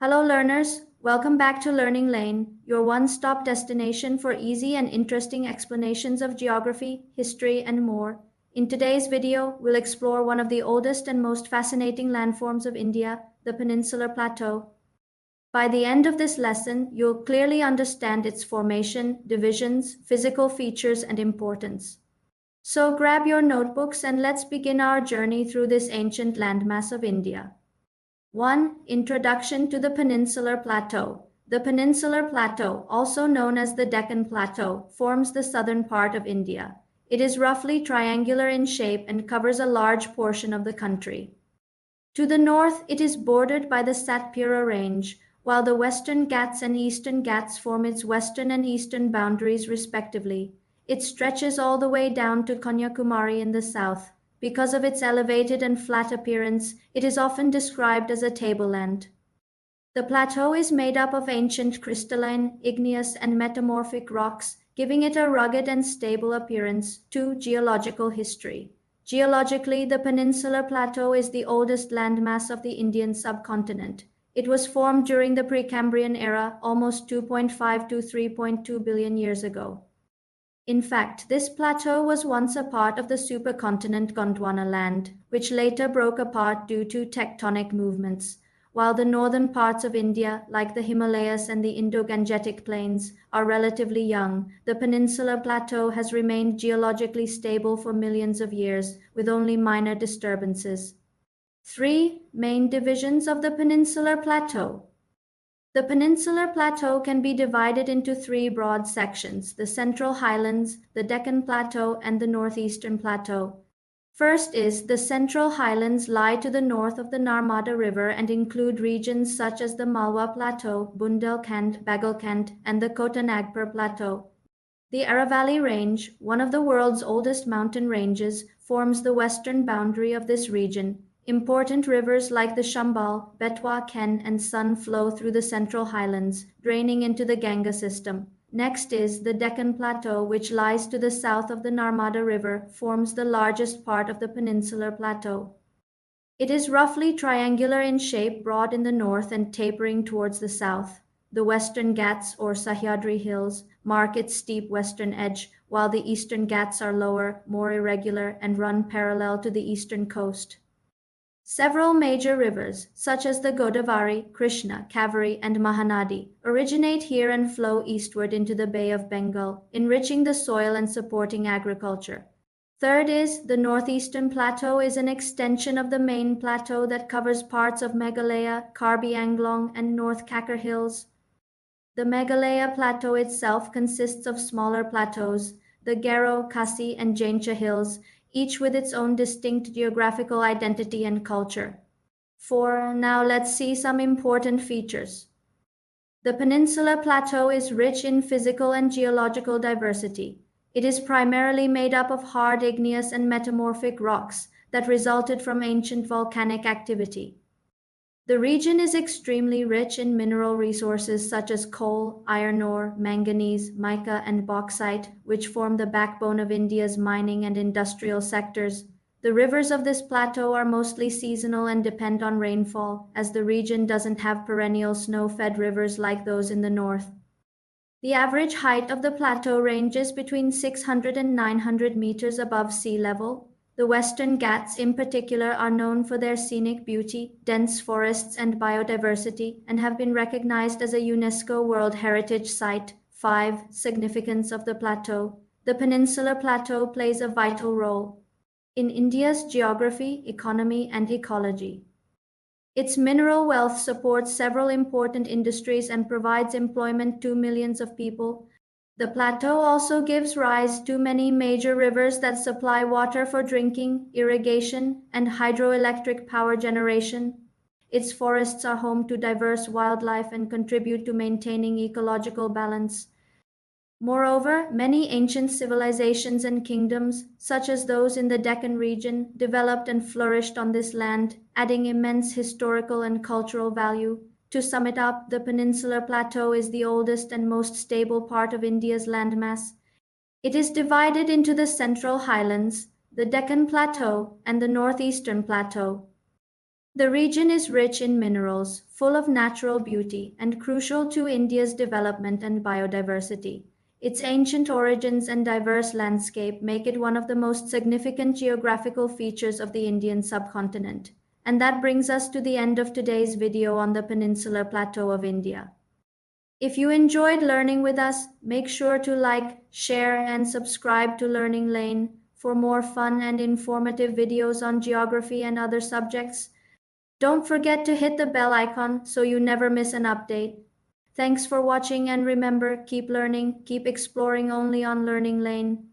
Hello learners, welcome back to Learning Lane, your one-stop destination for easy and interesting explanations of geography, history, and more. In today's video, we'll explore one of the oldest and most fascinating landforms of India, the Peninsular Plateau. By the end of this lesson, you'll clearly understand its formation, divisions, physical features, and importance. So grab your notebooks and let's begin our journey through this ancient landmass of India. 1. Introduction to the Peninsular Plateau. The Peninsular Plateau, also known as the Deccan Plateau, forms the southern part of India. It is roughly triangular in shape and covers a large portion of the country. To the north, it is bordered by the Satpura Range, while the Western Ghats and Eastern Ghats form its western and eastern boundaries respectively. It stretches all the way down to Kanyakumari in the south. Because of its elevated and flat appearance, it is often described as a tableland. The plateau is made up of ancient crystalline, igneous, and metamorphic rocks, giving it a rugged and stable appearance. 2. Geological history. Geologically, the Peninsular Plateau is the oldest landmass of the Indian subcontinent. It was formed during the Precambrian era, almost 2.5 to 3.2 billion years ago. In fact, this plateau was once a part of the supercontinent Gondwana land, which later broke apart due to tectonic movements. While the northern parts of India, like the Himalayas and the Indo-Gangetic plains, are relatively young, the Peninsular Plateau has remained geologically stable for millions of years, with only minor disturbances. 3. Main divisions of the Peninsular Plateau. The Peninsular Plateau can be divided into three broad sections: the Central Highlands, the Deccan Plateau, and the Northeastern Plateau. First is, the Central Highlands lie to the north of the Narmada River and include regions such as the Malwa Plateau, Bundelkhand, Bagelkhand, and the Kota Nagpur Plateau. The Aravalli Range, one of the world's oldest mountain ranges, forms the western boundary of this region. Important rivers like the Chambal, Betwa, Ken, and Sun flow through the Central Highlands, draining into the Ganga system. Next is the Deccan Plateau, which lies to the south of the Narmada River, forms the largest part of the Peninsular Plateau. It is roughly triangular in shape, broad in the north and tapering towards the south. The Western Ghats, or Sahyadri Hills, mark its steep western edge, while the Eastern Ghats are lower, more irregular, and run parallel to the eastern coast. Several major rivers, such as the Godavari, Krishna, Kaveri, and Mahanadi, originate here and flow eastward into the Bay of Bengal, enriching the soil and supporting agriculture. Third is, the Northeastern Plateau is an extension of the main plateau that covers parts of Meghalaya, Karbi Anglong, and North Kakar Hills. The Meghalaya Plateau itself consists of smaller plateaus, the Garo, Khasi, and Jaintia Hills, each with its own distinct geographical identity and culture. 4. Now let's see some important features. The Peninsular Plateau is rich in physical and geological diversity. It is primarily made up of hard igneous and metamorphic rocks that resulted from ancient volcanic activity. The region is extremely rich in mineral resources such as coal, iron ore, manganese, mica, and bauxite, which form the backbone of India's mining and industrial sectors. The rivers of this plateau are mostly seasonal and depend on rainfall, as the region doesn't have perennial snow-fed rivers like those in the north. The average height of the plateau ranges between 600 and 900 meters above sea level. The Western Ghats in particular are known for their scenic beauty, dense forests, and biodiversity, and have been recognized as a UNESCO World Heritage Site. 5. Significance of the plateau. The Peninsular Plateau plays a vital role in India's geography, economy, and ecology. Its mineral wealth supports several important industries and provides employment to millions of people. The plateau also gives rise to many major rivers that supply water for drinking, irrigation, and hydroelectric power generation. Its forests are home to diverse wildlife and contribute to maintaining ecological balance. Moreover, many ancient civilizations and kingdoms, such as those in the Deccan region, developed and flourished on this land, adding immense historical and cultural value. To sum it up, the Peninsular Plateau is the oldest and most stable part of India's landmass. It is divided into the Central Highlands, the Deccan Plateau, and the Northeastern Plateau. The region is rich in minerals, full of natural beauty, and crucial to India's development and biodiversity. Its ancient origins and diverse landscape make it one of the most significant geographical features of the Indian subcontinent. And that brings us to the end of today's video on the Peninsular Plateau of India. If you enjoyed learning with us, make sure to like, share, and subscribe to Learning Lane for more fun and informative videos on geography and other subjects. Don't forget to hit the bell icon so you never miss an update. Thanks for watching, and remember, keep learning, keep exploring only on Learning Lane.